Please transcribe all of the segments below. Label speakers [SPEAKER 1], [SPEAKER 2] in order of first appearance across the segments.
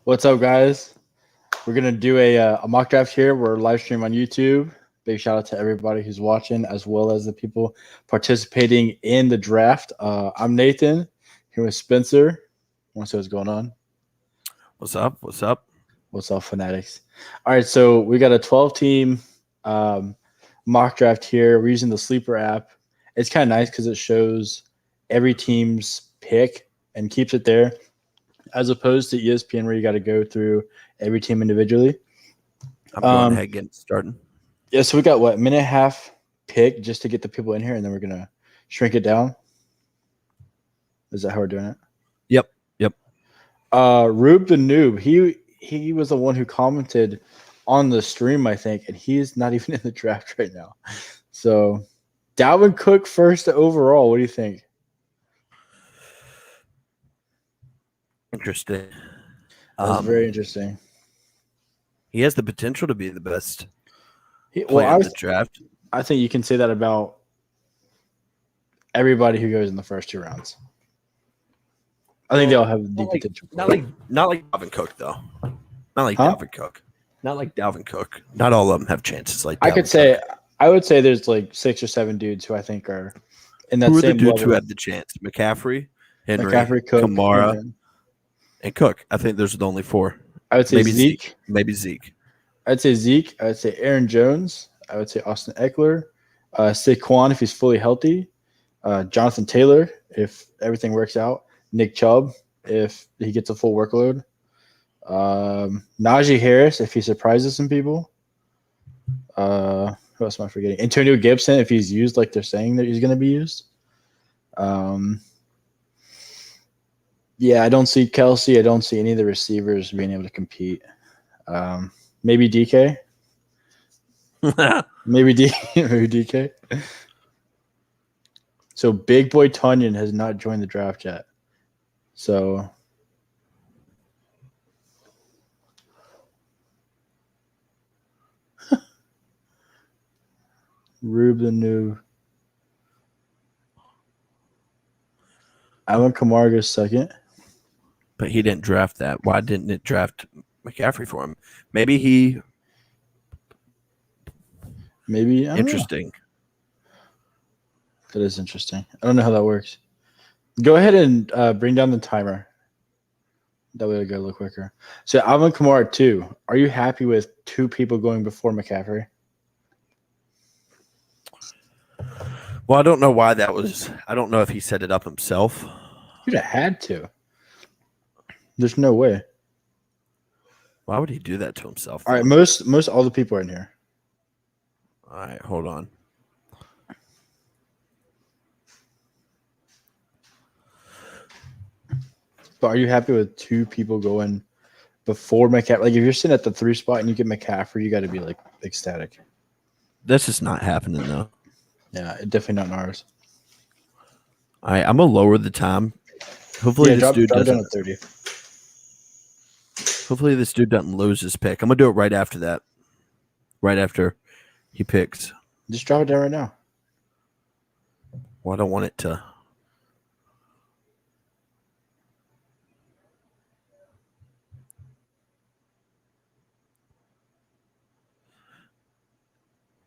[SPEAKER 1] What's up, guys? We're gonna do a mock draft here. We're live stream on YouTube. Big shout out to everybody who's watching, as well as the people participating in the draft. I'm Nathan here with Spencer. Want to see what's going on?
[SPEAKER 2] What's up? What's up?
[SPEAKER 1] What's up, Fanatics? All right, so we got a 12-team um, mock draft here. We're using the Sleeper app. It's kind of nice because it shows every team's pick and keeps it there, as opposed to ESPN where you got to go through every team individually.
[SPEAKER 2] I'm going ahead and getting started.
[SPEAKER 1] Yeah, so we got what, minute and a half pick just to get the people in here, and then we're gonna shrink it down. Is that how we're doing it?
[SPEAKER 2] Yep.
[SPEAKER 1] Rube the Noob, he was the one who commented on the stream, I think, and he's not even in the draft right now. So Dalvin Cook first overall. What do you think?
[SPEAKER 2] Interesting.
[SPEAKER 1] That's very interesting.
[SPEAKER 2] He has the potential to be the best
[SPEAKER 1] Well,
[SPEAKER 2] player in the draft.
[SPEAKER 1] I think you can say that about everybody who goes in the first two rounds. I think they all have deep potential.
[SPEAKER 2] Not like Dalvin Cook though. Not like Dalvin Cook. Not like Dalvin Cook. Not all of them have chances like Dalvin Cook.
[SPEAKER 1] I would say there's like 6 or 7 dudes who I think are in that
[SPEAKER 2] who are
[SPEAKER 1] same
[SPEAKER 2] the dudes
[SPEAKER 1] level.
[SPEAKER 2] who have the chance? McCaffrey, Henry,
[SPEAKER 1] Cook,
[SPEAKER 2] Kamara, and Cook. I think those are the only 4.
[SPEAKER 1] I would say
[SPEAKER 2] maybe
[SPEAKER 1] Zeke.
[SPEAKER 2] Maybe Zeke.
[SPEAKER 1] I'd say Zeke. I would say Aaron Jones. I would say Austin Eckler. Saquon if he's fully healthy. Jonathan Taylor if everything works out. Nick Chubb if he gets a full workload. Najee Harris if he surprises some people. Who else am I forgetting? Antonio Gibson if he's used like they're saying that he's going to be used. Yeah, I don't see Kelsey. I don't see any of the receivers being able to compete. Maybe DK. maybe DK. So Big Boy Tunyon has not joined the draft yet. So Rube the Noob. Alvin Kamara goes second.
[SPEAKER 2] But he didn't draft that. Why didn't it draft McCaffrey for him? Maybe interesting.
[SPEAKER 1] That is interesting. I don't know how that works. Go ahead and bring down the timer. That way it'll go a little quicker. So Alvin Kamara 2. Are you happy with 2 people going before McCaffrey?
[SPEAKER 2] Well, I don't know why that was. I don't know if he set it up himself.
[SPEAKER 1] You'd have had to. There's no way.
[SPEAKER 2] Why would he do that to himself?
[SPEAKER 1] All right, most all the people are in here.
[SPEAKER 2] All right, hold on.
[SPEAKER 1] But are you happy with 2 people going before McCaffrey? Like, if you're sitting at the 3 spot and you get McCaffrey, you got to be like ecstatic.
[SPEAKER 2] That's just not happening though.
[SPEAKER 1] Yeah, definitely not in ours.
[SPEAKER 2] All right, I'm gonna lower the time. Hopefully, this dude doesn't.
[SPEAKER 1] At 30.
[SPEAKER 2] Hopefully, this dude doesn't lose his pick. I'm gonna do it right after that. Right after he picks.
[SPEAKER 1] Just drop it down right now.
[SPEAKER 2] Well, I don't want it to.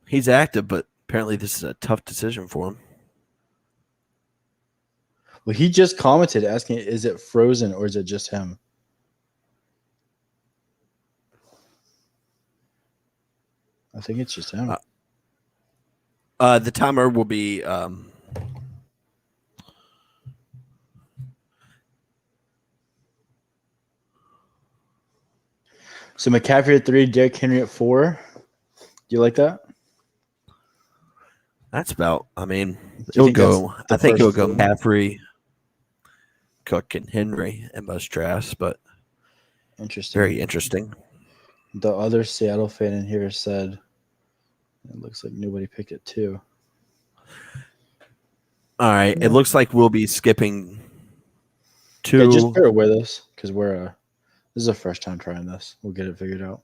[SPEAKER 2] He's active, but apparently this is a tough decision for him.
[SPEAKER 1] Well, he just commented asking, is it frozen or is it just him? I think it's just him.
[SPEAKER 2] The timer will be
[SPEAKER 1] so McCaffrey at 3, Derrick Henry at 4. Do you like that?
[SPEAKER 2] That's about. I mean, it'll go. I think it'll go McCaffrey, Cook, and Henry in most drafts, but
[SPEAKER 1] interesting.
[SPEAKER 2] Very interesting.
[SPEAKER 1] The other Seattle fan in here said it looks like nobody picked it too.
[SPEAKER 2] All right, it looks like we'll be skipping 2.
[SPEAKER 1] Yeah, just bear with us because this is our first time trying this. We'll get it figured out.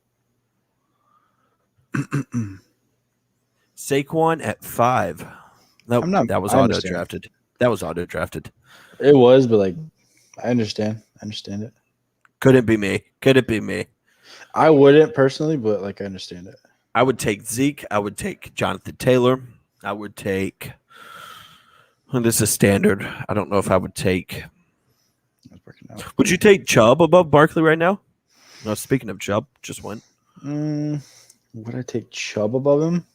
[SPEAKER 2] Saquon at 5. Nope, that was auto drafted. That was auto drafted.
[SPEAKER 1] It was, but like, I understand. I understand it.
[SPEAKER 2] Couldn't be me. Couldn't be me.
[SPEAKER 1] I wouldn't personally, but like I understand it.
[SPEAKER 2] I would take Zeke. I would take Jonathan Taylor. I would take. This is standard. I don't know if I would take.
[SPEAKER 1] That's working out.
[SPEAKER 2] Would you take Chubb above Barkley right now? No, speaking of Chubb, just went.
[SPEAKER 1] Would I take Chubb above him?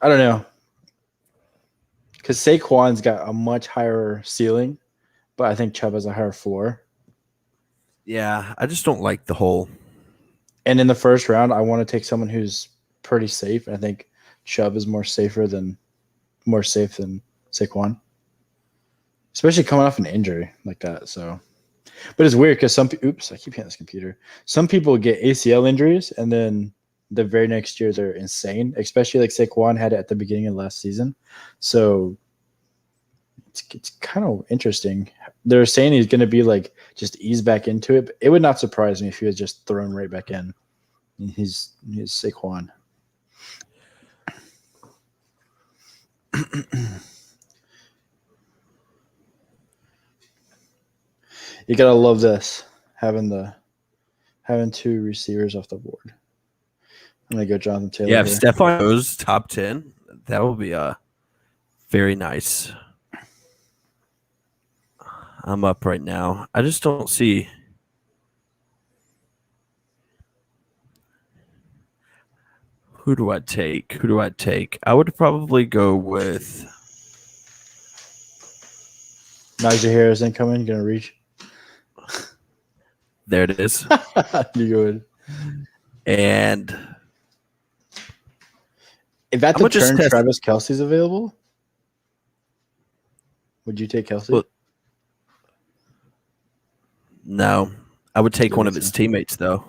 [SPEAKER 1] I don't know. Because Saquon's got a much higher ceiling, but I think Chubb has a higher floor.
[SPEAKER 2] Yeah, I just don't like the whole.
[SPEAKER 1] And in the first round, I want to take someone who's pretty safe. I think Chubb is more safe than Saquon, especially coming off an injury like that. So, but it's weird because I keep hitting this computer. Some people get ACL injuries and then the very next year they're insane, especially like Saquon had it at the beginning of last season. So it's kind of interesting. They're saying he's going to be like just ease back into it. But it would not surprise me if he was just thrown right back in. And he's Saquon. You gotta love this, having two receivers off the board. I'm gonna go Jonathan Taylor.
[SPEAKER 2] Yeah, if Stephon goes top 10, that will be very nice. I'm up right now. I just don't see. Who do I take? I would probably go with
[SPEAKER 1] Najee Harris incoming. Gonna reach.
[SPEAKER 2] There it is.
[SPEAKER 1] You would.
[SPEAKER 2] And
[SPEAKER 1] if at the turn Travis Kelce's available, would you take Kelce?
[SPEAKER 2] Well, no, I would take one of his teammates though.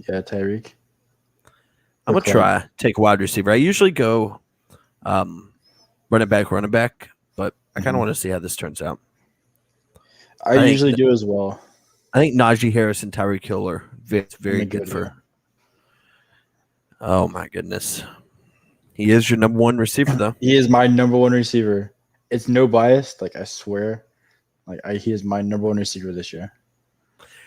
[SPEAKER 1] Yeah, Tyreek.
[SPEAKER 2] I'm gonna try take wide receiver. I usually go running back, but I kind of want to see how this turns out.
[SPEAKER 1] I usually do as well.
[SPEAKER 2] I think Najee Harris and Tyreek Hill are very good for. Oh my goodness, he is your number one receiver though.
[SPEAKER 1] He is my number one receiver. It's no bias. Like I swear, he is my number one receiver this year.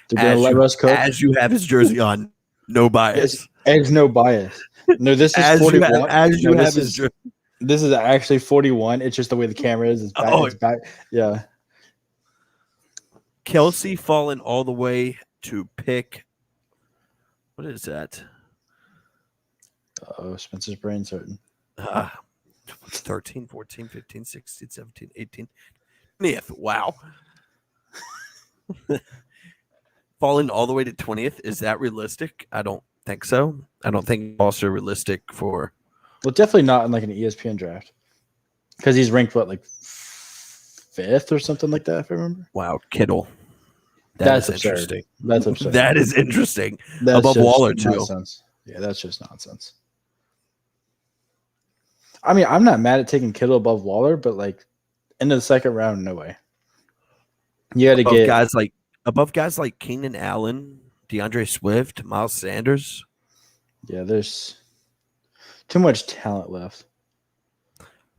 [SPEAKER 1] They're gonna let Russ cook
[SPEAKER 2] as you have his jersey on. No bias.
[SPEAKER 1] There's no bias. No, this is 41. This is actually 41. It's just the way the camera is. It's back. It's back. Yeah.
[SPEAKER 2] Kelce falling all the way to pick. What is that?
[SPEAKER 1] Spencer's brain certain.
[SPEAKER 2] 13, 14, 15, 16, 17, 18. 20th. Wow. Falling all the way to 20th. Is that realistic? I don't think so. I don't think it's also realistic for.
[SPEAKER 1] Well, definitely not in like an ESPN draft. Because he's ranked, what, like 5th or something like that, if I remember?
[SPEAKER 2] Wow, Kittle.
[SPEAKER 1] That's interesting. That's absurd.
[SPEAKER 2] That is interesting. Above Waller, too.
[SPEAKER 1] Nonsense. Yeah, that's just nonsense. I mean, I'm not mad at taking Kittle above Waller, but like into the second round, no way. You had to get
[SPEAKER 2] above guys like Keenan Allen, DeAndre Swift, Miles Sanders.
[SPEAKER 1] Yeah, there's too much talent left.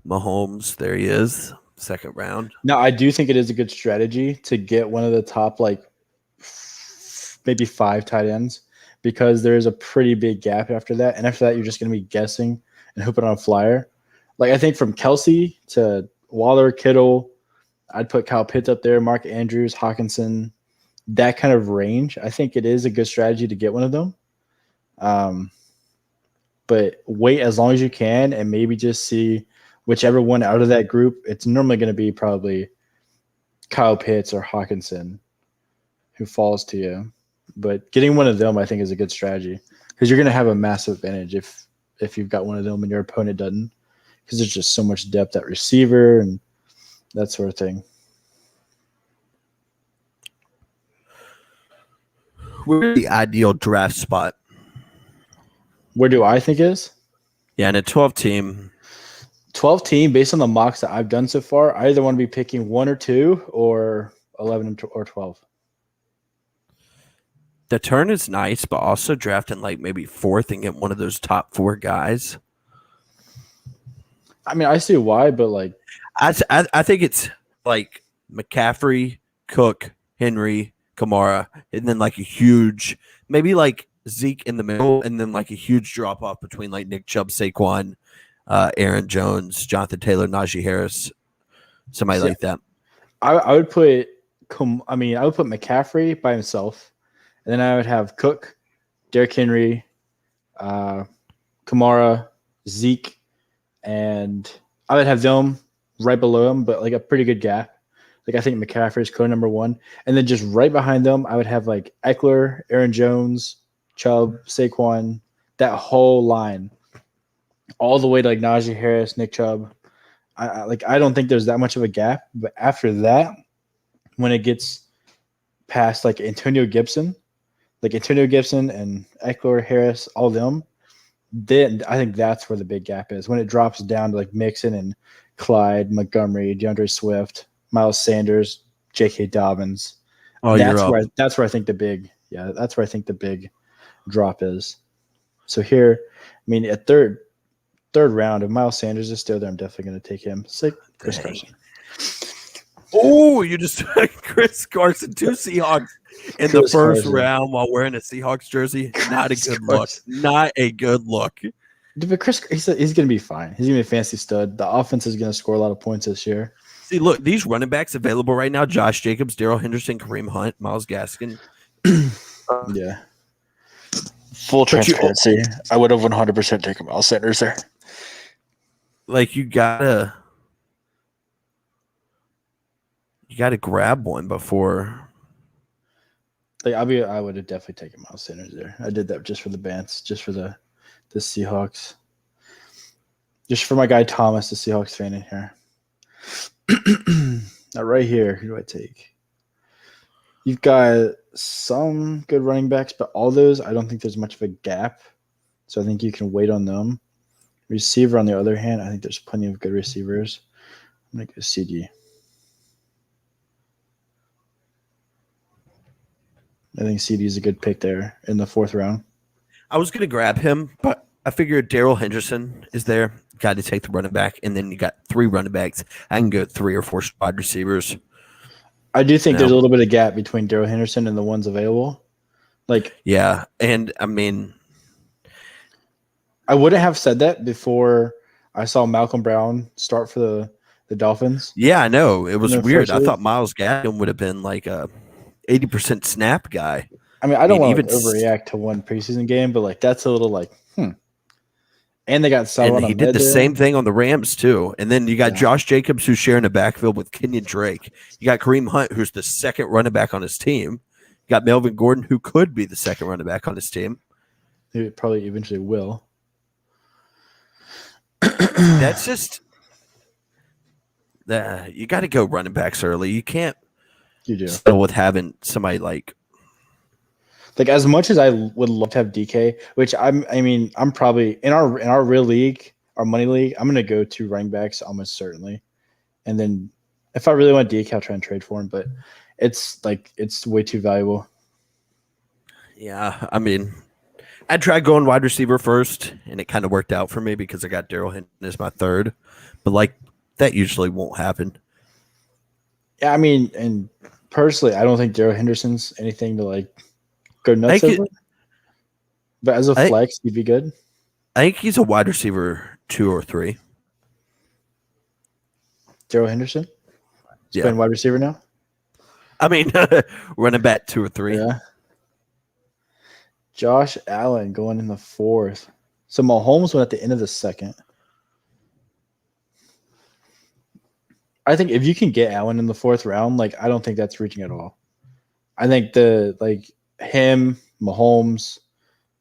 [SPEAKER 2] Mahomes, there he is, second round.
[SPEAKER 1] Now, I do think it is a good strategy to get one of the top, like, maybe 5 tight ends because there is a pretty big gap after that. And after that, you're just going to be guessing and hoping on a flyer. Like, I think from Kelce to Waller, Kittle, I'd put Kyle Pitts up there, Mark Andrews, Hawkinson, that kind of range. I think it is a good strategy to get one of them. But wait as long as you can and maybe just see whichever one out of that group. It's normally going to be probably Kyle Pitts or Hawkinson who falls to you. But getting one of them, I think, is a good strategy because you're going to have a massive advantage if you've got one of them and your opponent doesn't, because there's just so much depth at receiver and that sort of thing.
[SPEAKER 2] Where's the ideal draft spot?
[SPEAKER 1] Where do I think is?
[SPEAKER 2] Yeah, in a 12-team.
[SPEAKER 1] 12-team, based on the mocks that I've done so far, I either want to be picking 1 or 2 or 11 or 12.
[SPEAKER 2] The turn is nice, but also drafting like maybe 4th and get one of those top 4 guys.
[SPEAKER 1] I mean, I see why, but like
[SPEAKER 2] I think it's like McCaffrey, Cook, Henry, Kamara, and then like a huge, maybe like Zeke in the middle, and then like a huge drop off between like Nick Chubb, Saquon, Aaron Jones, Jonathan Taylor, Najee Harris, somebody like that.
[SPEAKER 1] I would put I would put McCaffrey by himself, and then I would have Cook, Derrick Henry, Kamara, Zeke, and I would have them right below him, but like a pretty good gap. Like I think McCaffrey is number 1, and then just right behind them, I would have like Eckler, Aaron Jones, Chubb, Saquon, that whole line, all the way to like Najee Harris, Nick Chubb. I don't think there's that much of a gap, but after that, when it gets past like Antonio Gibson and Eckler, Harris, all them, then I think that's where the big gap is. When it drops down to like Mixon and Clyde, Montgomery, DeAndre Swift, Miles Sanders, J.K. Dobbins.
[SPEAKER 2] Oh,
[SPEAKER 1] that's where I think the big drop is. So here, I mean, at third round, if Miles Sanders is still there, I'm definitely going to take him. It's like Chris Carson.
[SPEAKER 2] Oh, you just took Chris Carson, 2 Seahawks in the first round while wearing a Seahawks jersey. Not a good look. Not a good look.
[SPEAKER 1] But Chris, he's going to be fine. He's going to be a fancy stud. The offense is going to score a lot of points this year.
[SPEAKER 2] See, look, these running backs available right now: Josh Jacobs, Darrell Henderson, Kareem Hunt, Myles Gaskin.
[SPEAKER 1] Yeah. Full transparency, I would have 100% taken Miles Sanders there.
[SPEAKER 2] Like you gotta grab one before.
[SPEAKER 1] Like I would have definitely taken Miles Sanders there. I did that just for the Bants, just for the Seahawks, just for my guy Thomas, the Seahawks fan in here. Now right here, who do I take? You've got some good running backs, but all those, I don't think there's much of a gap. So I think you can wait on them. Receiver, on the other hand, I think there's plenty of good receivers. I'm going to go CD. I think CD is a good pick there in the 4th round.
[SPEAKER 2] I was going to grab him, but I figured Darrell Henderson is there. Got to take the running back, and then you got 3 running backs. I can go 3 or 4 wide receivers.
[SPEAKER 1] I do think there's a little bit of gap between Darrell Henderson and the ones available.
[SPEAKER 2] Yeah, and I mean,
[SPEAKER 1] I wouldn't have said that before I saw Malcolm Brown start for the Dolphins.
[SPEAKER 2] Yeah, I know. It was weird. I thought Myles Gaskin would have been like a 80% snap guy.
[SPEAKER 1] I mean, I don't want to overreact to one preseason game, but that's a little And they got Salah.
[SPEAKER 2] And he did the same thing on the Rams too. And then you got Josh Jacobs, who's sharing a backfield with Kenyon Drake. You got Kareem Hunt, who's the second running back on his team. You got Melvin Gordon, who could be the second running back on his team.
[SPEAKER 1] He probably eventually will.
[SPEAKER 2] That's just you got to go running backs early. You can't.
[SPEAKER 1] You do.
[SPEAKER 2] Still with having somebody like
[SPEAKER 1] as much as I would love to have DK, which I'm probably in our real league, our money league, I'm gonna go 2 running backs almost certainly, and then if I really want DK, I'll try and trade for him. But it's way too valuable.
[SPEAKER 2] Yeah, I mean, I tried going wide receiver first, and it kind of worked out for me because I got Darrell Henderson as my 3rd, but that usually won't happen.
[SPEAKER 1] Yeah, I mean, and personally, I don't think Darrell Henderson's anything to go nuts over. But as a flex, he'd be good.
[SPEAKER 2] I think he's a wide receiver 2 or 3.
[SPEAKER 1] Darrell Henderson? He's playing wide receiver now?
[SPEAKER 2] I mean, running back 2 or 3.
[SPEAKER 1] Yeah. Josh Allen going in the 4th. So Mahomes went at the end of the 2nd. I think if you can get Allen in the 4th round, I don't think that's reaching at all. I think him, Mahomes,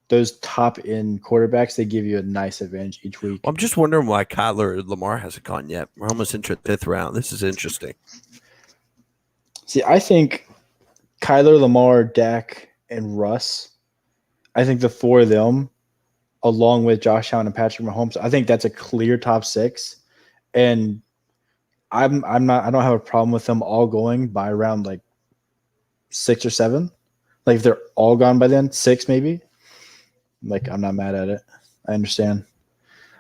[SPEAKER 1] those top end quarterbacks, they give you a nice advantage each week.
[SPEAKER 2] I'm just wondering why Kyler Lamar hasn't gone yet. We're almost into the 5th round. This is interesting.
[SPEAKER 1] See, I think Kyler, Lamar, Dak, and Russ, I think the 4 of them, along with Josh Allen and Patrick Mahomes, I think that's a clear top 6. And I don't have a problem with them all going by around 6 or 7. If they're all gone by then, 6 maybe. I'm not mad at it. I understand.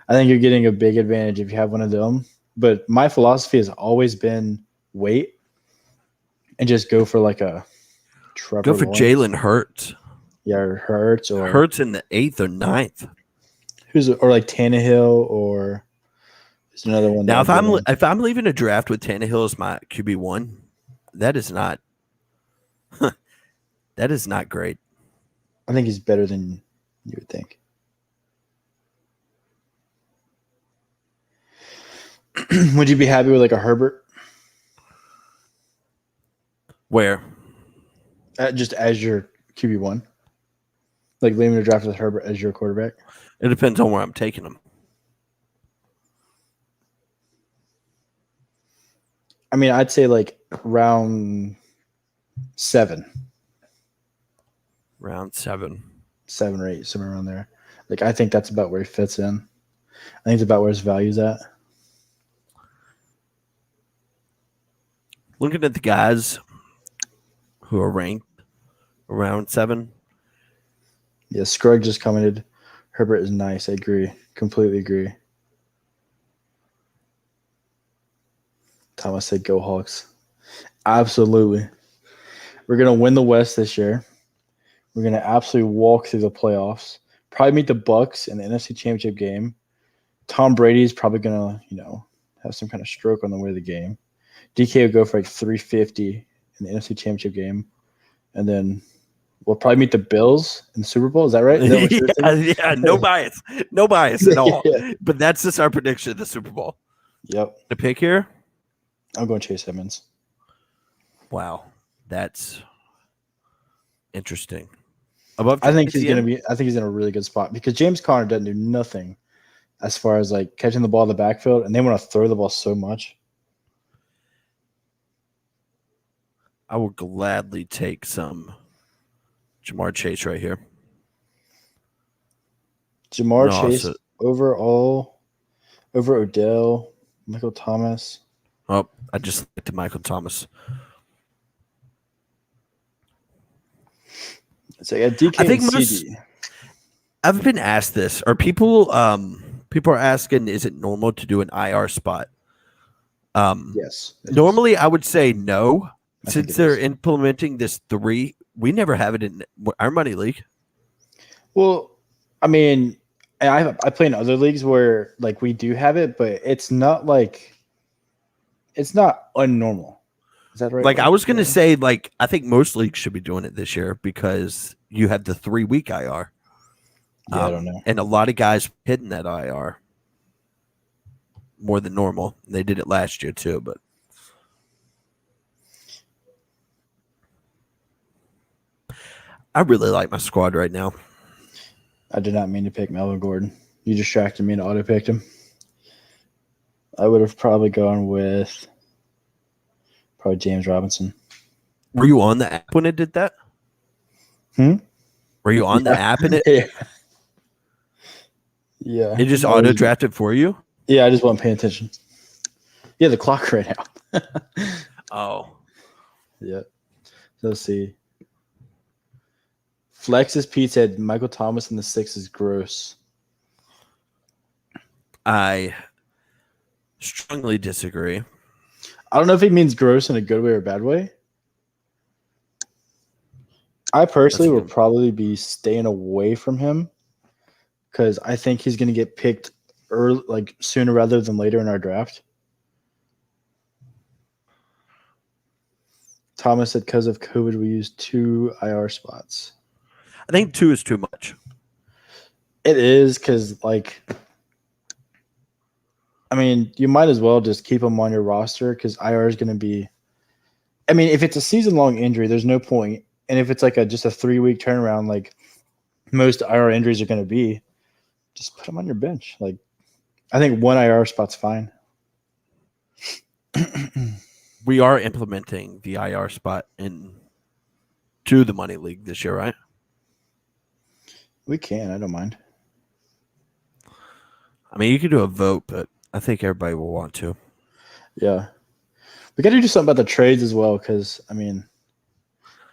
[SPEAKER 1] I think you're getting a big advantage if you have one of them. But my philosophy has always been wait. and just go for like a Trevor
[SPEAKER 2] Go for
[SPEAKER 1] Lawrence.
[SPEAKER 2] Jalen Hurts.
[SPEAKER 1] Yeah, or Hurts or
[SPEAKER 2] Hurts in the 8th or 9th.
[SPEAKER 1] or like Tannehill or there's another one.
[SPEAKER 2] Now,
[SPEAKER 1] that
[SPEAKER 2] if I'm leaving a draft with Tannehill as my QB1, that is not great.
[SPEAKER 1] I think he's better than you would think. Would you be happy with like a Herbert?
[SPEAKER 2] Where?
[SPEAKER 1] Just as your QB1? Like leaving a draft with Herbert as your quarterback?
[SPEAKER 2] It depends on where I'm taking him.
[SPEAKER 1] I mean, I'd say like round 7.
[SPEAKER 2] Round 7.
[SPEAKER 1] 7 or 8, somewhere around there. Like I think that's about where he fits in. I think it's about where his value's at.
[SPEAKER 2] Looking at the guys who are ranked around 7.
[SPEAKER 1] Yeah, Scruggs just commented. Herbert is nice. I agree. Completely agree. Thomas said, "Go Hawks." Absolutely. We're going to win the West this year. We're going to absolutely walk through the playoffs. Probably meet the Bucks in the NFC Championship game. Tom Brady's probably going to, have some kind of stroke on the way to the game. DK will go for like 350 in the NFC Championship game. And then we'll probably meet the Bills in the Super Bowl. Is that right? Is that what you're saying?
[SPEAKER 2] Yeah, no bias. No bias at all.
[SPEAKER 1] Yeah.
[SPEAKER 2] But that's just our prediction of the Super Bowl.
[SPEAKER 1] Yep.
[SPEAKER 2] The pick here?
[SPEAKER 1] I'm going Chase Edmonds.
[SPEAKER 2] Wow. That's interesting. Above
[SPEAKER 1] I think he's
[SPEAKER 2] TCM?
[SPEAKER 1] in a really good spot because James Conner doesn't do nothing as far as like catching the ball in the backfield, and they want to throw the ball so much.
[SPEAKER 2] I will gladly take some Jamar Chase right here.
[SPEAKER 1] Jamar
[SPEAKER 2] No,
[SPEAKER 1] Chase over Odell, Michael Thomas.
[SPEAKER 2] Oh, I just looked at Michael Thomas.
[SPEAKER 1] So yeah, DK
[SPEAKER 2] I think
[SPEAKER 1] and CD.
[SPEAKER 2] I've been asked this. Are people are asking, is it normal to do an IR spot?
[SPEAKER 1] Yes.
[SPEAKER 2] Normally I would say no.
[SPEAKER 1] I think
[SPEAKER 2] Since
[SPEAKER 1] it
[SPEAKER 2] they're
[SPEAKER 1] is.
[SPEAKER 2] implementing this 3, we never have it in our money league.
[SPEAKER 1] Well, I mean, I play in other leagues where like we do have it, but it's not unnormal. Is that right?
[SPEAKER 2] Like I was gonna say, like I think most leagues should be doing it this year because you have the 3-week IR.
[SPEAKER 1] Yeah, I don't know.
[SPEAKER 2] And a lot of guys hitting that IR more than normal. They did it last year too, but I really like my squad right now.
[SPEAKER 1] I did not mean to pick Melvin Gordon. You distracted me and auto picked him. I would have probably gone with James Robinson.
[SPEAKER 2] Were you on the app when it did that? Were you on the app and it?
[SPEAKER 1] Yeah. Yeah.
[SPEAKER 2] It just auto drafted for you?
[SPEAKER 1] Yeah, I just wasn't paying attention. Yeah, the clock ran out.
[SPEAKER 2] Oh.
[SPEAKER 1] Yeah. So let's see. Flex's Pete said Michael Thomas in the 6 is gross.
[SPEAKER 2] I strongly disagree.
[SPEAKER 1] I don't know if he means gross in a good way or a bad way. I personally would probably be staying away from him because I think he's going to get picked early, like sooner rather than later in our draft. Thomas said because of COVID, we used 2 IR spots.
[SPEAKER 2] I think 2 is too much.
[SPEAKER 1] It is because, like, I mean, you might as well just keep him on your roster because IR is going to be. I mean, if it's a season-long injury, there's no point. And if it's like just a 3-week turnaround, like most IR injuries are going to be, just put him on your bench. Like, I think 1 IR spot's fine.
[SPEAKER 2] We are implementing the IR spot to the money league this year, right?
[SPEAKER 1] We can. I don't mind.
[SPEAKER 2] I mean, you could do a vote, but I think everybody will want to.
[SPEAKER 1] Yeah, we got to do something about the trades as well because I mean,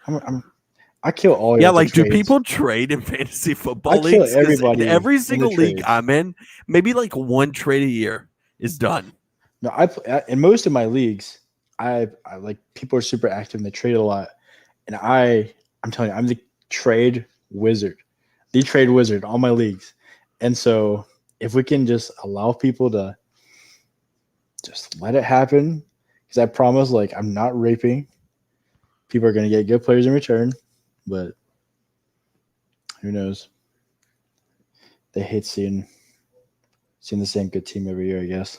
[SPEAKER 1] I kill all.
[SPEAKER 2] Yeah, like do people trade in fantasy football leagues?
[SPEAKER 1] Everybody
[SPEAKER 2] in every single league I'm in, maybe like 1 trade a year is done.
[SPEAKER 1] No, in most of my leagues, I like people are super active and they trade a lot, and I'm telling you, I'm trade wizard, the trade wizard, all my leagues, and so if we can just allow people to just let it happen, because I promise, like I'm not raping. People are going to get good players in return, but who knows? They hate seeing the same good team every year, I guess.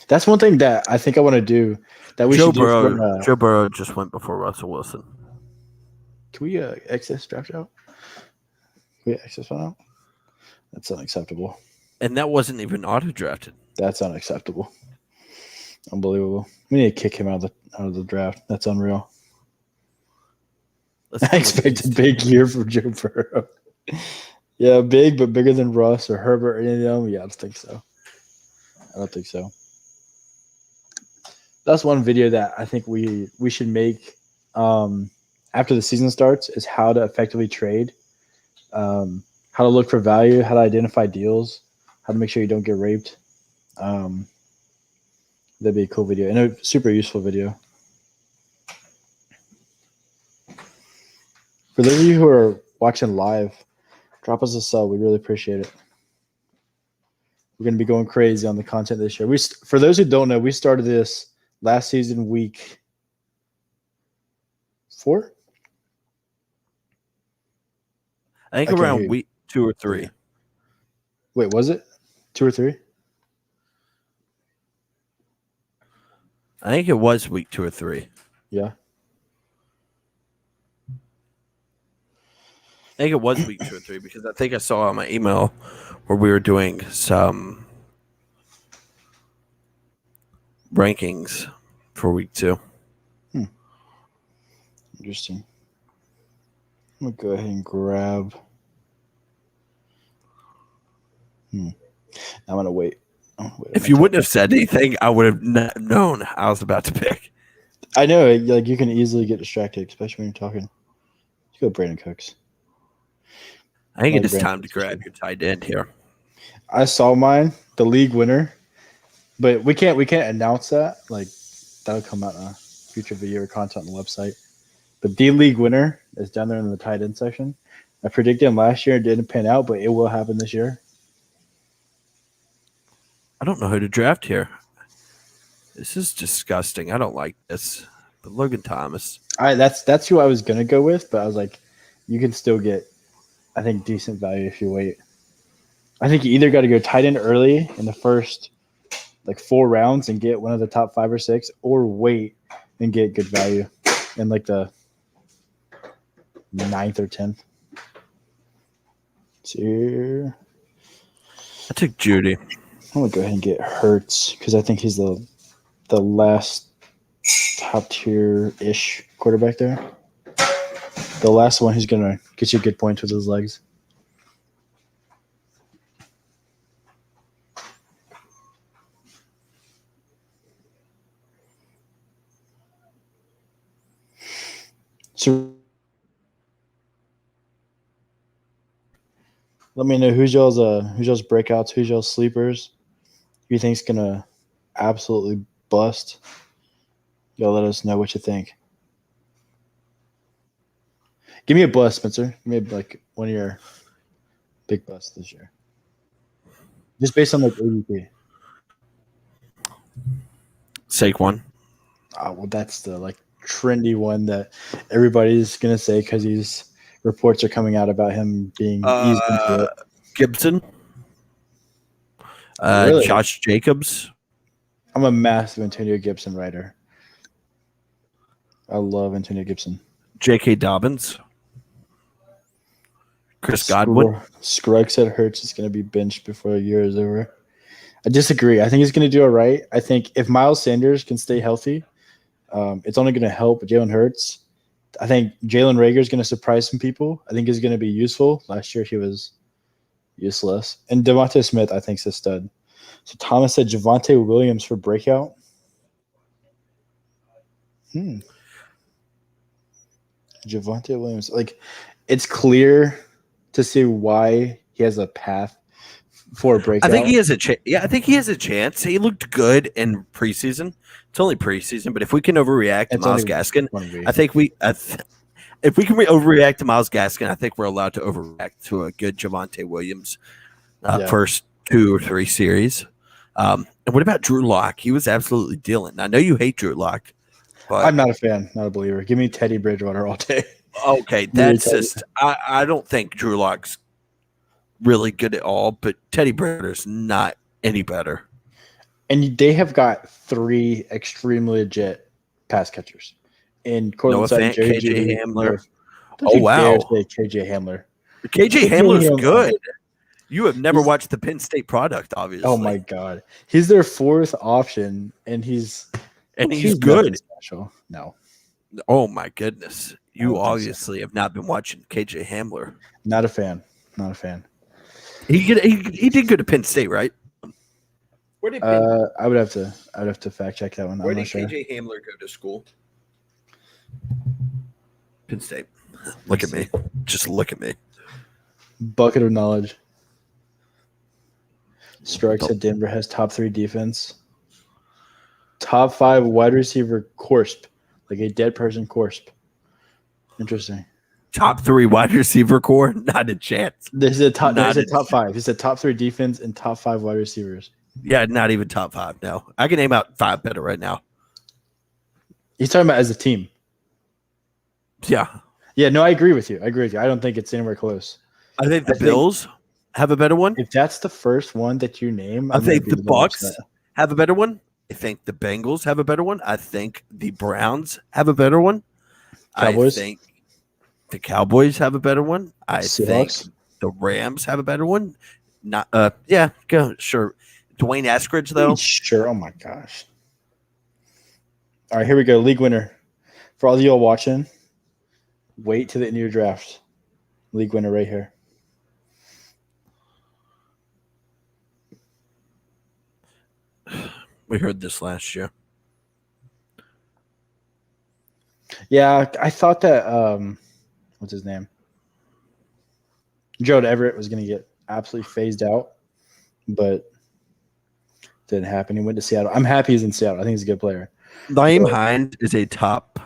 [SPEAKER 1] That's one thing that I think I want to do. That we
[SPEAKER 2] Joe
[SPEAKER 1] should do.
[SPEAKER 2] Burrow. Joe Burrow just went before Russell Wilson.
[SPEAKER 1] Can we access draft out? Can we access one out? That's unacceptable.
[SPEAKER 2] And that wasn't even auto drafted.
[SPEAKER 1] That's unacceptable. Unbelievable. We need to kick him out of the draft. That's unreal. I expect a big year from Joe Burrow. Yeah, big, but bigger than Russ or Herbert or any of them. Yeah, I don't think so. That's one video that I think we should make after the season starts is how to effectively trade, how to look for value, how to identify deals, how to make sure you don't get raped. That'd be a cool video and a super useful video. For those of you who are watching live, drop us a sub. We really appreciate it. We're going to be going crazy on the content this year. For those who don't know, we started this last season, week 4.
[SPEAKER 2] I think around week 2 or 3.
[SPEAKER 1] Wait, was it 2 or 3?
[SPEAKER 2] I think it was week 2 or 3.
[SPEAKER 1] Yeah.
[SPEAKER 2] I think it was week 2 or 3 because I think I saw on my email where we were doing some rankings for week 2.
[SPEAKER 1] Interesting. I'm going to go ahead and grab. I'm going to wait.
[SPEAKER 2] If you wouldn't have said anything, I would have known I was about to pick.
[SPEAKER 1] I know. Like you can easily get distracted, especially when you're talking. Let's go Brandon Cooks.
[SPEAKER 2] I think it is time to grab your tight end here.
[SPEAKER 1] I saw mine, the league winner, but we can't announce that. Like that'll come out in a future video or content on the website. But the league winner is down there in the tight end section. I predicted him last year, it didn't pan out, but it will happen this year.
[SPEAKER 2] I don't know who to draft here. This is disgusting. I don't like this. But Logan Thomas.
[SPEAKER 1] That's who I was gonna go with, but I was like, you can still get, I think, decent value if you wait. I think you either got to go tight end early in the first 4 rounds and get one of the top 5 or 6, or wait and get good value in the 9th or 10th. So here,
[SPEAKER 2] I took Judy.
[SPEAKER 1] I'm gonna go ahead and get Hurts because I think he's the last top tier ish quarterback there. The last one who's gonna get you good points with his legs. So let me know who's y'all's breakouts, who's y'all's sleepers. Who you think's gonna absolutely bust? Y'all let us know what you think. Give me a bust, Spencer. Give me one of your big busts this year. Just based on ADP.
[SPEAKER 2] Saquon.
[SPEAKER 1] Well, that's the trendy one that everybody's gonna say because these reports are coming out about him being eased into it.
[SPEAKER 2] Gibson.
[SPEAKER 1] Really?
[SPEAKER 2] Josh Jacobs.
[SPEAKER 1] I'm a massive Antonio Gibson writer. I love Antonio Gibson.
[SPEAKER 2] J.K. Dobbins. Chris Godwin.
[SPEAKER 1] Scruggs said Hurts is going to be benched before the year is over. I disagree. I think he's going to do all right. I think if Miles Sanders can stay healthy, it's only going to help Jalen Hurts. I think Jalen Reagor is going to surprise some people. I think he's going to be useful. Last year he was useless. And Devontae Smith, I think, is a stud. So Thomas said Javonte Williams for breakout. Javonte Williams. It's clear to see why he has a path for a breakout.
[SPEAKER 2] I think he has a chance. Yeah, I think he has a chance. He looked good in preseason. It's only preseason, but if we can overreact to
[SPEAKER 1] It's
[SPEAKER 2] Miles
[SPEAKER 1] only
[SPEAKER 2] Gaskin,
[SPEAKER 1] one week.
[SPEAKER 2] I think if we can overreact to Miles Gaskin, I think we're allowed to overreact to a good Javonte Williams
[SPEAKER 1] Yeah.
[SPEAKER 2] first 2 or 3 series. And what about Drew Lock? He was absolutely dealing. I know you hate Drew Lock, but
[SPEAKER 1] I'm not a fan, not a believer. Give me Teddy Bridgewater all day.
[SPEAKER 2] okay, that's just I don't think Drew Lock's really good at all, but Teddy Bridgewater's not any better.
[SPEAKER 1] And they have got 3 extremely legit pass catchers in Cortland
[SPEAKER 2] Noah
[SPEAKER 1] Sutton,
[SPEAKER 2] Fant,
[SPEAKER 1] Jerry
[SPEAKER 2] KJ
[SPEAKER 1] Jeudy.
[SPEAKER 2] Hamler.
[SPEAKER 1] Don't
[SPEAKER 2] Oh,
[SPEAKER 1] you dare
[SPEAKER 2] wow.
[SPEAKER 1] say KJ Hamler.
[SPEAKER 2] KJ Hamler's
[SPEAKER 1] Hamler.
[SPEAKER 2] good. You have never
[SPEAKER 1] He's-
[SPEAKER 2] watched the Penn State product, obviously.
[SPEAKER 1] Oh my god, he's their 4th option, and he's
[SPEAKER 2] good.
[SPEAKER 1] nothing special. No,
[SPEAKER 2] Oh my goodness. You
[SPEAKER 1] don't think so.
[SPEAKER 2] obviously have not been watching KJ Hamler.
[SPEAKER 1] not a fan. Not a fan.
[SPEAKER 2] He did good at Penn State, right? Where did
[SPEAKER 1] I would have to fact check that one. I'm not sure.
[SPEAKER 2] KJ Hamler go to school? Penn State. Look at me. Just look at me.
[SPEAKER 1] Bucket of knowledge. Strikes at Denver has top 3 defense. Top 5 wide receiver Corsp, like a dead person Corsp. Interesting.
[SPEAKER 2] Top 3 wide receiver core? Not a chance.
[SPEAKER 1] This is a top.
[SPEAKER 2] Not
[SPEAKER 1] This is a
[SPEAKER 2] a
[SPEAKER 1] top 5. This is a top 3 defense and top 5 wide receivers.
[SPEAKER 2] Yeah, not even top 5 now. I can name out 5 better right now.
[SPEAKER 1] He's talking about as a team.
[SPEAKER 2] Yeah.
[SPEAKER 1] Yeah, no, I agree with you. I don't think it's anywhere close.
[SPEAKER 2] I think the
[SPEAKER 1] I think-
[SPEAKER 2] Bills have a better one.
[SPEAKER 1] If that's the first one that you name,
[SPEAKER 2] I
[SPEAKER 1] I'm
[SPEAKER 2] think
[SPEAKER 1] gonna be
[SPEAKER 2] the
[SPEAKER 1] a little
[SPEAKER 2] Bucks
[SPEAKER 1] upset.
[SPEAKER 2] have a better one. I think the Bengals have a better one. I think the Browns have a better one.
[SPEAKER 1] Cowboys?
[SPEAKER 2] I think the Cowboys have a better one. I think
[SPEAKER 1] Seahawks?
[SPEAKER 2] the Rams have a better one. Not yeah, go sure. Dwayne Eskridge though.
[SPEAKER 1] Sure. Oh my gosh. All right, here we go. League winner. For all of y'all watching, wait till the end of your draft. League winner right here.
[SPEAKER 2] We heard this last year.
[SPEAKER 1] Yeah, I thought that what's his name? Gerald Everett was gonna get absolutely phased out, but didn't happen. He went to Seattle. I'm happy he's in Seattle. I think he's a good player.
[SPEAKER 2] Naeem Hines is a top.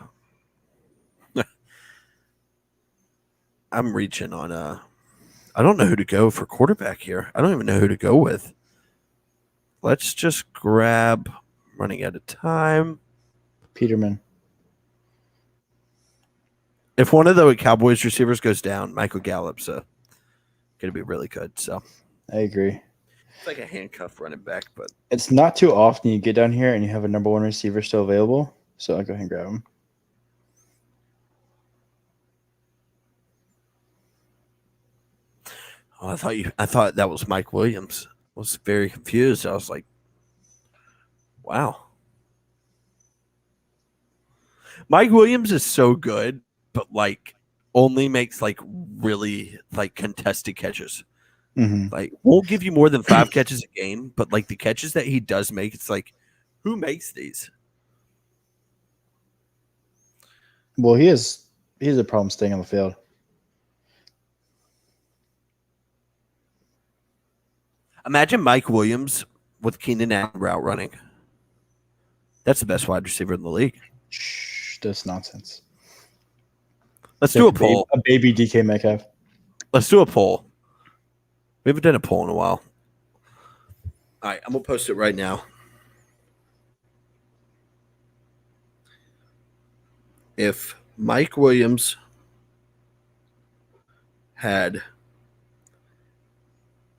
[SPEAKER 2] I'm reaching on I don't know who to go for quarterback here. I don't even know who to go with. Let's just grab running out of time.
[SPEAKER 1] Peterman.
[SPEAKER 2] If one of the Cowboys receivers goes down, Michael Gallup's going to be really good. So
[SPEAKER 1] I agree.
[SPEAKER 2] it's like a handcuff running back, but
[SPEAKER 1] It's not too often you get down here and you have a number 1 receiver still available. So I'll go ahead and grab him.
[SPEAKER 2] oh, I thought that was Mike Williams. I was very confused. I was like, wow. Mike Williams is so good, but like only makes like really like contested catches.
[SPEAKER 1] Mm-hmm.
[SPEAKER 2] Like won't give you more than 5 catches a game, but like the catches that he does make, it's like, who makes these?
[SPEAKER 1] Well, he has a problem staying on the field.
[SPEAKER 2] Imagine Mike Williams with Keenan Allen route running. That's the best wide receiver in the league.
[SPEAKER 1] Shh, that's nonsense.
[SPEAKER 2] Let's do a poll.
[SPEAKER 1] A baby DK Metcalf.
[SPEAKER 2] Let's do a poll. We haven't done a poll in a while. All right, I'm going to post it right now. If Mike Williams had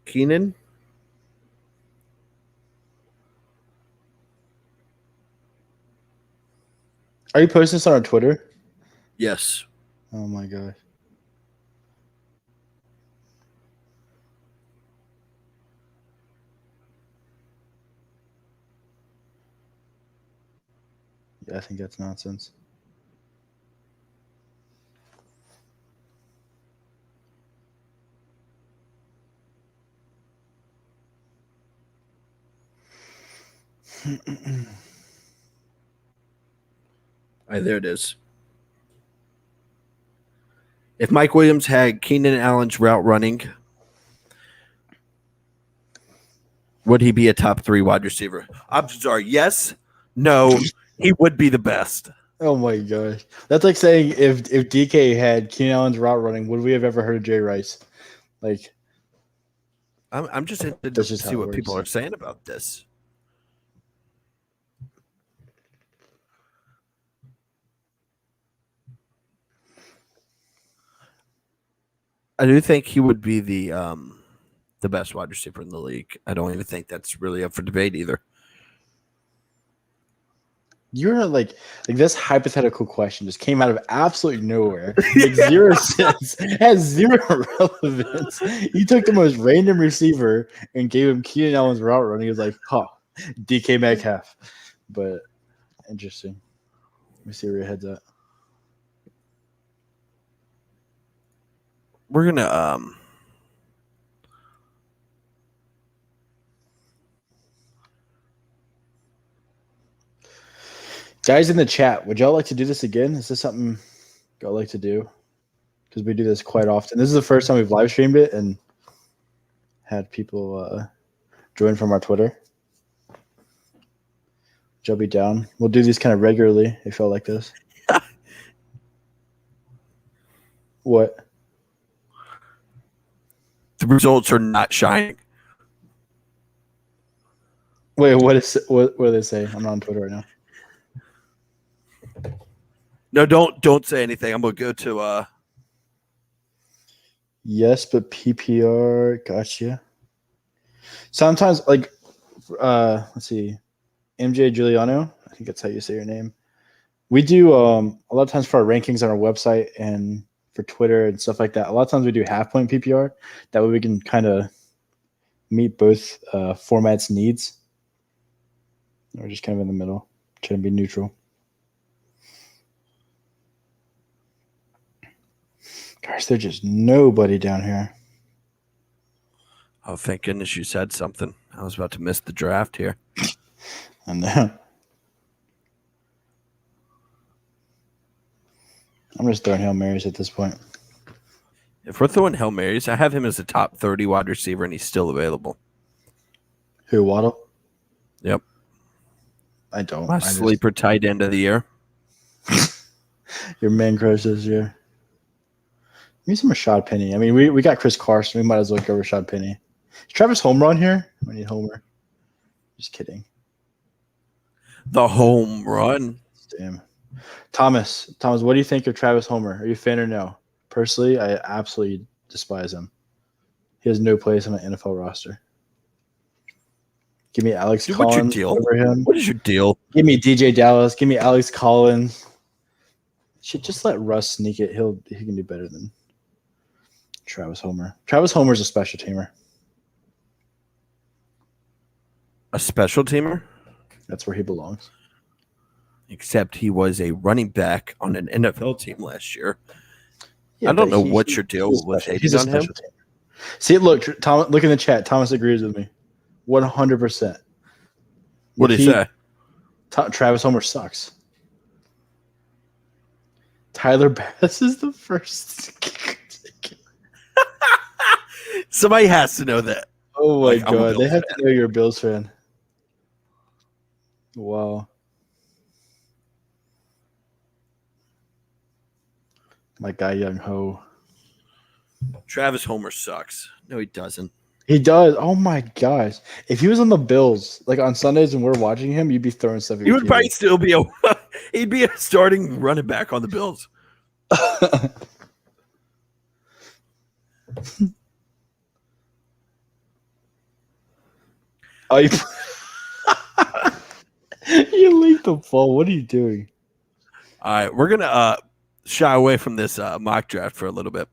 [SPEAKER 2] Keenan,
[SPEAKER 1] Are you posting this on our Twitter?
[SPEAKER 2] yes.
[SPEAKER 1] Oh my gosh. Yeah, I think that's nonsense.
[SPEAKER 2] All right, there it is. If Mike Williams had Keenan Allen's route running, Would he be a top 3 wide receiver? I'm sorry. Yes. No. He would be the best.
[SPEAKER 1] Oh my gosh, that's like saying if DK had Keenan Allen's route running, would we have ever heard of Jay Rice? Like,
[SPEAKER 2] I'm just interested
[SPEAKER 1] That's
[SPEAKER 2] to
[SPEAKER 1] just how
[SPEAKER 2] see
[SPEAKER 1] it
[SPEAKER 2] what people
[SPEAKER 1] works.
[SPEAKER 2] are saying about this. I do think he would be the best wide receiver in the league. I don't even think that's really up for debate either.
[SPEAKER 1] you're like this hypothetical question just came out of absolutely nowhere. Makes zero sense. Has zero relevance. You took the most random receiver and gave him Keenan Allen's route running. He was like, huh, DK Metcalf. But interesting. Let me see where your head's at.
[SPEAKER 2] We're gonna
[SPEAKER 1] Guys in the chat, would y'all like to do this again? Is this something y'all like to do? Because we do this quite often. This is the first time we've live streamed it and had people join from our Twitter. Y'all be down. We'll do these kind of regularly if y'all like this. What?
[SPEAKER 2] the results are not shining.
[SPEAKER 1] Wait, what do they say? I'm not on Twitter right now.
[SPEAKER 2] No, don't say anything. I'm gonna go to
[SPEAKER 1] Yes, but PPR, gotcha. Sometimes, like, let's see, MJ Giuliano. I think that's how you say your name. We do a lot of times for our rankings on our website and for Twitter and stuff like that. A lot of times we do half point PPR. That way we can kind of meet both formats' needs. We're just kind of in the middle, trying to be neutral. Gosh, there's just nobody down here.
[SPEAKER 2] oh, thank goodness you said something. I was about to miss the draft here.
[SPEAKER 1] I know. I'm just throwing Hail Marys at this point.
[SPEAKER 2] If we're throwing Hail Marys, I have him as a top 30 wide receiver, and he's still available.
[SPEAKER 1] Who, Waddle?
[SPEAKER 2] Yep.
[SPEAKER 1] I don't.
[SPEAKER 2] My sleeper tight end of the year.
[SPEAKER 1] Your man crush this year. Give me some Rashad Penny. I mean, we got Chris Carson. We might as well go Rashad Penny. Is Travis Homer on here? I need Homer. Just kidding.
[SPEAKER 2] The home run.
[SPEAKER 1] Damn. Thomas, what do you think of Travis Homer? Are you a fan or no? Personally, I absolutely despise him. He has no place on an NFL roster. Give me Alex
[SPEAKER 2] Dude,
[SPEAKER 1] Collins
[SPEAKER 2] what's your deal?
[SPEAKER 1] over him.
[SPEAKER 2] What is your deal?
[SPEAKER 1] Give me DJ Dallas. Give me Alex Collins. Should just let Russ sneak it. He can do better than Travis Homer. Travis Homer's a special teamer.
[SPEAKER 2] A special teamer?
[SPEAKER 1] That's where he belongs.
[SPEAKER 2] Except he was a running back on an NFL team last year.
[SPEAKER 1] Yeah,
[SPEAKER 2] I don't
[SPEAKER 1] but
[SPEAKER 2] know what's your deal with
[SPEAKER 1] he's
[SPEAKER 2] hating
[SPEAKER 1] a
[SPEAKER 2] on him.
[SPEAKER 1] special teamer. See, look, Tom. Look in the chat. Thomas agrees with me, 100%.
[SPEAKER 2] What did he say?
[SPEAKER 1] Travis Homer sucks. Tyler Bass is the first.
[SPEAKER 2] Somebody has to know that.
[SPEAKER 1] Oh my
[SPEAKER 2] Like, I'm a
[SPEAKER 1] god, they
[SPEAKER 2] Bills
[SPEAKER 1] have
[SPEAKER 2] fan.
[SPEAKER 1] to know you're a Bills fan. Wow. My guy, Young Ho.
[SPEAKER 2] Travis Homer sucks. No, he doesn't.
[SPEAKER 1] He does. Oh my gosh. If he was on the Bills, like on Sundays and we're watching him, you'd be throwing stuff at
[SPEAKER 2] He
[SPEAKER 1] your
[SPEAKER 2] would probably still be he'd be a starting running back on the Bills.
[SPEAKER 1] Oh, you leaked the ball. What are you doing?
[SPEAKER 2] All right, we're gonna shy away from this mock draft for a little bit.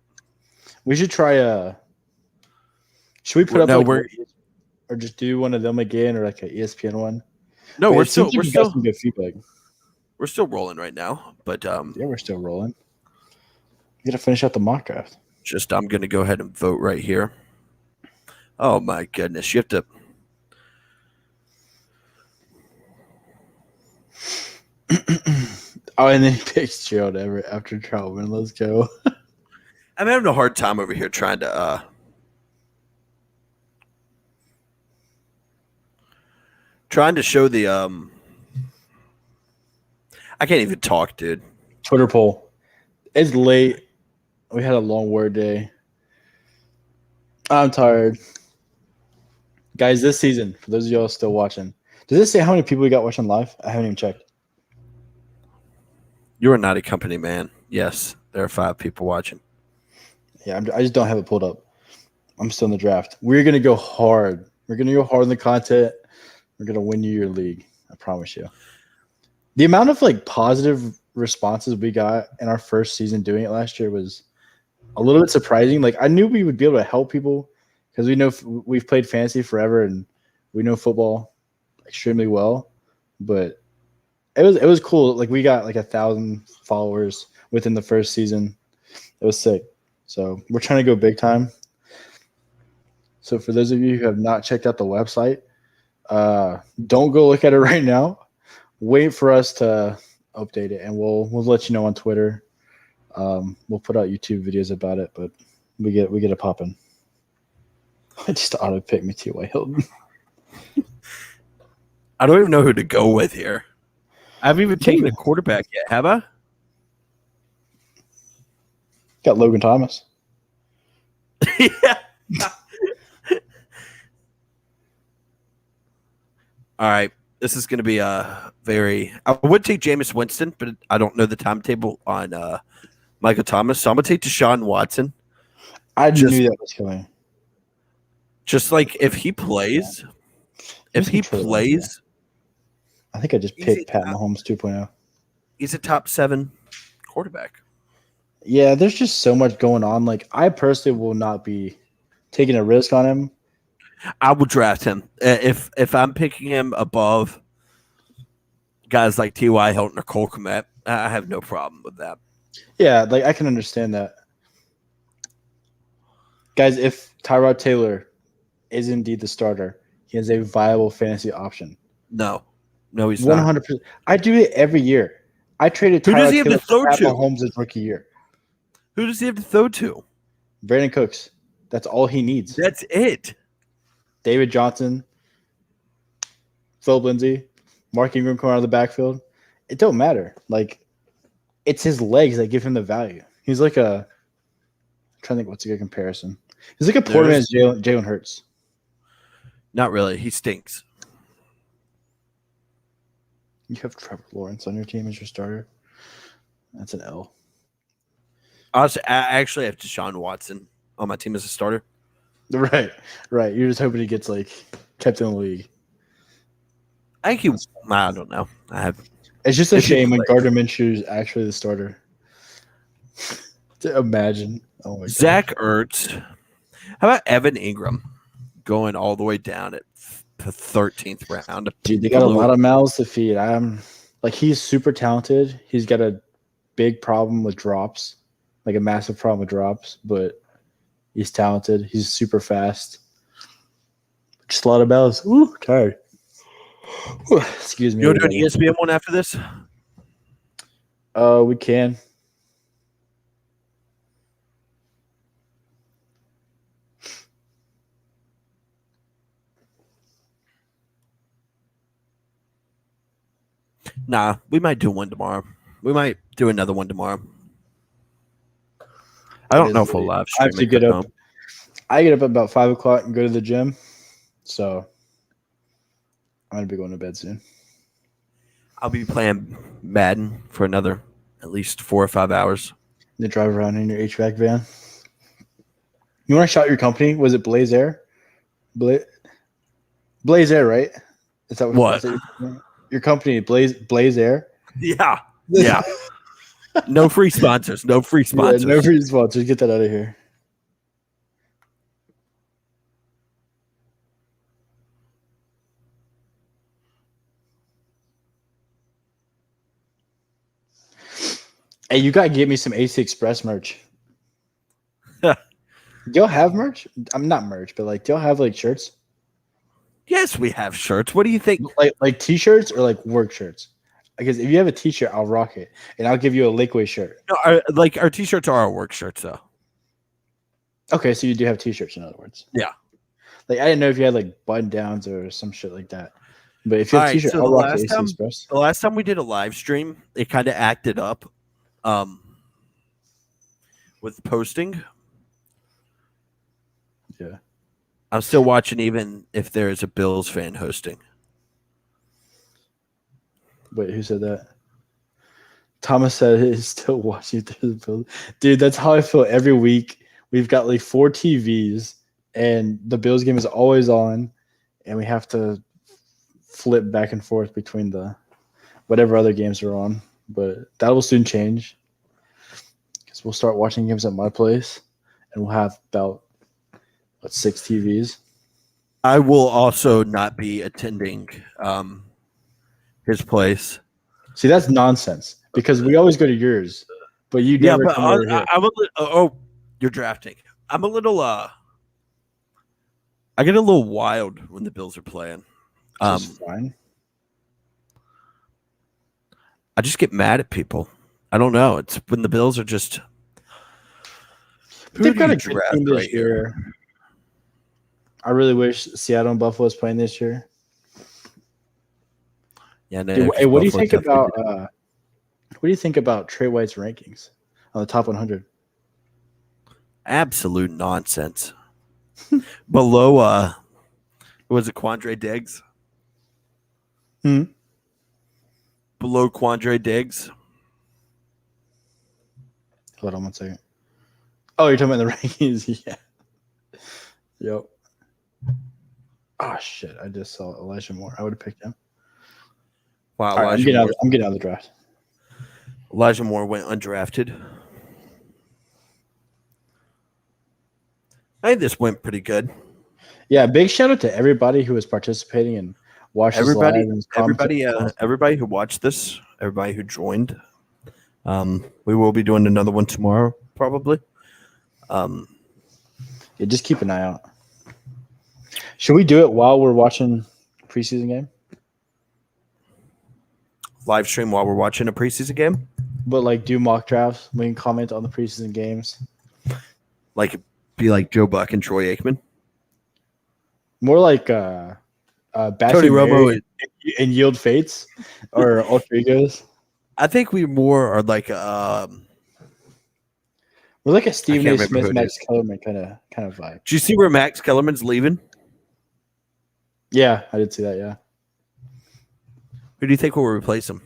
[SPEAKER 1] We should try should we put up
[SPEAKER 2] No,
[SPEAKER 1] or just do one of them again or like an ESPN one?
[SPEAKER 2] No,
[SPEAKER 1] Wait,
[SPEAKER 2] we're
[SPEAKER 1] it seems
[SPEAKER 2] still
[SPEAKER 1] like you got some good feedback.
[SPEAKER 2] we're still rolling right now, but
[SPEAKER 1] Yeah, we're still rolling. You gotta finish out the mock draft.
[SPEAKER 2] just I'm gonna go ahead and vote right here. Oh my goodness, you have to.
[SPEAKER 1] Oh, and then he picks Gerald Everett after Troutman. Let's go.
[SPEAKER 2] I'm having a hard time over here trying to trying to show the I can't even talk, dude.
[SPEAKER 1] Twitter poll. It's late. We had a long word day. I'm tired. Guys, this season, for those of y'all still watching, does it say how many people we got watching live? I haven't even checked.
[SPEAKER 2] You're a naughty company, man. Yes, there are 5 people watching.
[SPEAKER 1] Yeah, I just don't have it pulled up. I'm still in the draft. We're going to go hard. We're going to go hard in the content. We're going to win you your league. I promise you. The amount of like positive responses we got in our first season doing it last year was a little bit surprising. Like I knew we would be able to help people because we know we've played fantasy forever and we know football extremely well. But it was cool. Like we got like 1,000 followers within the first season. It was sick. So we're trying to go big time. So for those of you who have not checked out the website, don't go look at it right now. Wait for us to update it, and we'll let you know on Twitter. We'll put out YouTube videos about it, but we get it popping. I just auto pick me T.Y. Hilton.
[SPEAKER 2] I don't even know who to go with here. I haven't even taken a quarterback yet, have I?
[SPEAKER 1] Got Logan Thomas.
[SPEAKER 2] Yeah. All right. This is going to be a very – I would take Jameis Winston, but I don't know the timetable on Michael Thomas. So I'm going to take Deshaun Watson.
[SPEAKER 1] I just knew that was coming.
[SPEAKER 2] Just like if he plays – I think
[SPEAKER 1] I just picked Pat Mahomes 2.0.
[SPEAKER 2] He's a top 7 quarterback.
[SPEAKER 1] Yeah, there's just so much going on. Like I personally will not be taking a risk on him.
[SPEAKER 2] I would draft him if I'm picking him above guys like T.Y. Hilton or Cole Kmet. I have no problem with that.
[SPEAKER 1] Yeah, like I can understand that. Guys, if Tyrod Taylor is indeed the starter, he has a viable fantasy option.
[SPEAKER 2] No, he's not.
[SPEAKER 1] 100%. I do it every year. I traded Tyrod Taylor for Pat Mahomes' rookie year.
[SPEAKER 2] Who does he have to throw to?
[SPEAKER 1] Brandon Cooks. That's all he needs.
[SPEAKER 2] That's it.
[SPEAKER 1] David Johnson, Philip Lindsay, Mark Ingram coming out of the backfield. It don't matter. Like, it's his legs that give him the value. He's like I'm trying to think what's a good comparison. He's like a poor man's Jalen Hurts.
[SPEAKER 2] Not really. He stinks.
[SPEAKER 1] You have Trevor Lawrence on your team as your starter. That's an L.
[SPEAKER 2] I actually have Deshaun Watson on my team as a starter.
[SPEAKER 1] Right. You're just hoping he gets like kept in the league.
[SPEAKER 2] I don't know.
[SPEAKER 1] It's just a shame when Gardner Minshew is actually the starter. To imagine. Oh my
[SPEAKER 2] Zach Ertz. How about Evan Ingram going all the way down at the 13th round?
[SPEAKER 1] Dude, they got a lot of mouths to feed. He's super talented. He's got a big problem with drops, like a massive problem with drops, but he's talented. He's super fast. Just a lot of bells. Ooh, tired. Ooh, excuse me.
[SPEAKER 2] You want to do an ESPN one after this?
[SPEAKER 1] We can.
[SPEAKER 2] Nah, we might do one tomorrow. We might do another one tomorrow. I don't know if we'll live stream.
[SPEAKER 1] I have to get up. I get up at about 5 o'clock and go to the gym. So I'm gonna be going to bed soon.
[SPEAKER 2] I'll be playing Madden for another at least 4 or 5 hours.
[SPEAKER 1] You drive around in your HVAC van. You want to shout your company? Was it Blaze Air? Blaze Air, right? Is that what? Your company, Blaze Air?
[SPEAKER 2] Yeah. No free sponsors.
[SPEAKER 1] Yeah, no free sponsors. Get that out of here. Hey, you gotta get me some AC Express merch. Do y'all have merch? I'm not merch, but do y'all have shirts?
[SPEAKER 2] Yes, we have shirts. What do you think?
[SPEAKER 1] Like t-shirts or work shirts? Because if you have a t-shirt, I'll rock it, and I'll give you a Lakeway shirt.
[SPEAKER 2] No, our t-shirts are our work shirts, though.
[SPEAKER 1] Okay, so you do have t-shirts, in other words.
[SPEAKER 2] Yeah.
[SPEAKER 1] I didn't know if you had button downs or some shit like that. But if you have
[SPEAKER 2] All
[SPEAKER 1] a
[SPEAKER 2] right,
[SPEAKER 1] t-shirt,
[SPEAKER 2] so
[SPEAKER 1] I'll rock the AC Express.
[SPEAKER 2] the last time we did a live stream, it kind of acted up with posting.
[SPEAKER 1] Yeah.
[SPEAKER 2] I'm still watching even if there is a Bills fan hosting.
[SPEAKER 1] Wait, who said that? Thomas said he's still watching through the building. Dude, that's how I feel every week. We've got like 4 TVs, and the Bills game is always on, and we have to flip back and forth between the whatever other games are on. But that will soon change because we'll start watching games at my place, and we'll have about 6 TVs.
[SPEAKER 2] I will also not be attending his place.
[SPEAKER 1] See, that's nonsense because we always go to yours, but you never
[SPEAKER 2] but
[SPEAKER 1] come over here.
[SPEAKER 2] I'm a little. You're drafting. I'm a little. I get a little wild when the Bills are playing.
[SPEAKER 1] That's fine.
[SPEAKER 2] I just get mad at people. I don't know. It's when the Bills are just.
[SPEAKER 1] They've got a good team this year. I really wish Seattle and Buffalo was playing this year.
[SPEAKER 2] Yeah.
[SPEAKER 1] Dude, hey, what do you think about? What do you think about Trey White's rankings on the top 100?
[SPEAKER 2] Absolute nonsense. Below, was it Quandre Diggs? Below Quandre Diggs.
[SPEAKER 1] Hold on 1 second. Oh, you're talking about the rankings? Yeah. Yep. Oh shit! I just saw Elijah Moore. I would have picked him.
[SPEAKER 2] Wow,
[SPEAKER 1] All right, I'm getting out of the draft.
[SPEAKER 2] Elijah Moore went undrafted. I think this went pretty good.
[SPEAKER 1] Yeah, big shout out to everybody who was participating and watched
[SPEAKER 2] everybody,
[SPEAKER 1] live and
[SPEAKER 2] everybody who watched this, everybody who joined. We will be doing another one tomorrow, probably.
[SPEAKER 1] Yeah, just keep an eye out. Should we do it while we're watching preseason game?
[SPEAKER 2] Live stream while we're watching a preseason game?
[SPEAKER 1] But like do mock drafts. We can comment on the preseason games.
[SPEAKER 2] Like be like Joe Buck and Troy Aikman?
[SPEAKER 1] More like
[SPEAKER 2] Tony
[SPEAKER 1] Romo and Yield Fates or Alter Egos.
[SPEAKER 2] I think we more are like
[SPEAKER 1] we're like a Stephen A. Smith, Max Kellerman kind of vibe.
[SPEAKER 2] Do you see where Max Kellerman's leaving?
[SPEAKER 1] Yeah, I did see that. Yeah.
[SPEAKER 2] Who do you think will replace him?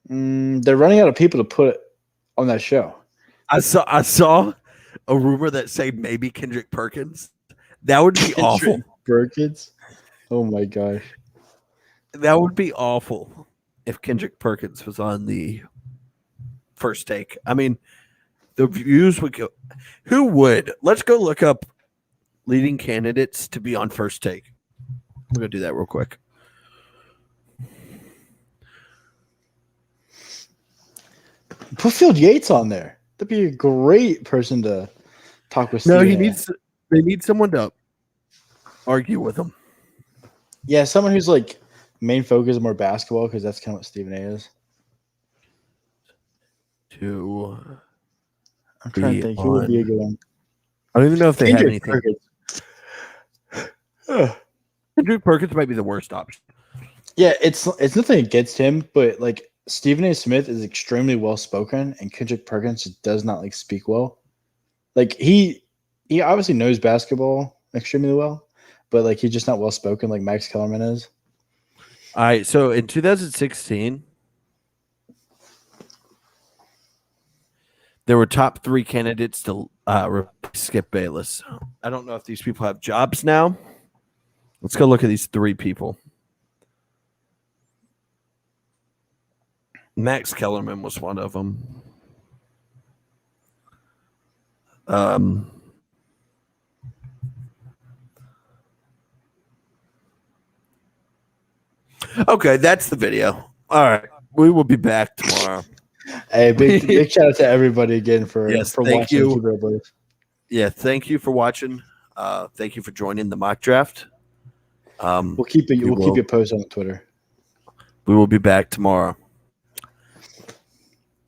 [SPEAKER 1] They're running out of people to put on that show.
[SPEAKER 2] I saw a rumor that said maybe Kendrick Perkins. That would be awful.
[SPEAKER 1] Perkins? Oh my gosh.
[SPEAKER 2] That would be awful if Kendrick Perkins was on the First Take. I mean, the views would go. Who would? Let's go look up leading candidates to be on First Take. I'm going to do that real quick.
[SPEAKER 1] Put Field Yates on there. That'd be a great person to talk with.
[SPEAKER 2] No, they need someone to argue with him.
[SPEAKER 1] Yeah, someone who's like main focus is more basketball because that's kind of what Stephen A is. I'm trying to think who would be a good one.
[SPEAKER 2] I don't even know if they have
[SPEAKER 1] Kendrick
[SPEAKER 2] anything. Kendrick Perkins might be the worst option.
[SPEAKER 1] Yeah, it's nothing against him, but like Stephen A. Smith is extremely well spoken, and Kendrick Perkins just does not like speak well. Like he obviously knows basketball extremely well, but like he's just not well spoken like Max Kellerman is.
[SPEAKER 2] All right, so in 2016, there were top 3 candidates to replace Skip Bayless. I don't know if these people have jobs now. Let's go look at these 3 people. Max Kellerman was one of them. Okay, that's the video. All right, we will be back tomorrow.
[SPEAKER 1] Hey, big shout out to everybody again for
[SPEAKER 2] thank
[SPEAKER 1] watching.
[SPEAKER 2] you. Yeah, thank you for watching. Thank you for joining the mock draft.
[SPEAKER 1] We'll keep you posted on Twitter.
[SPEAKER 2] We will be back tomorrow.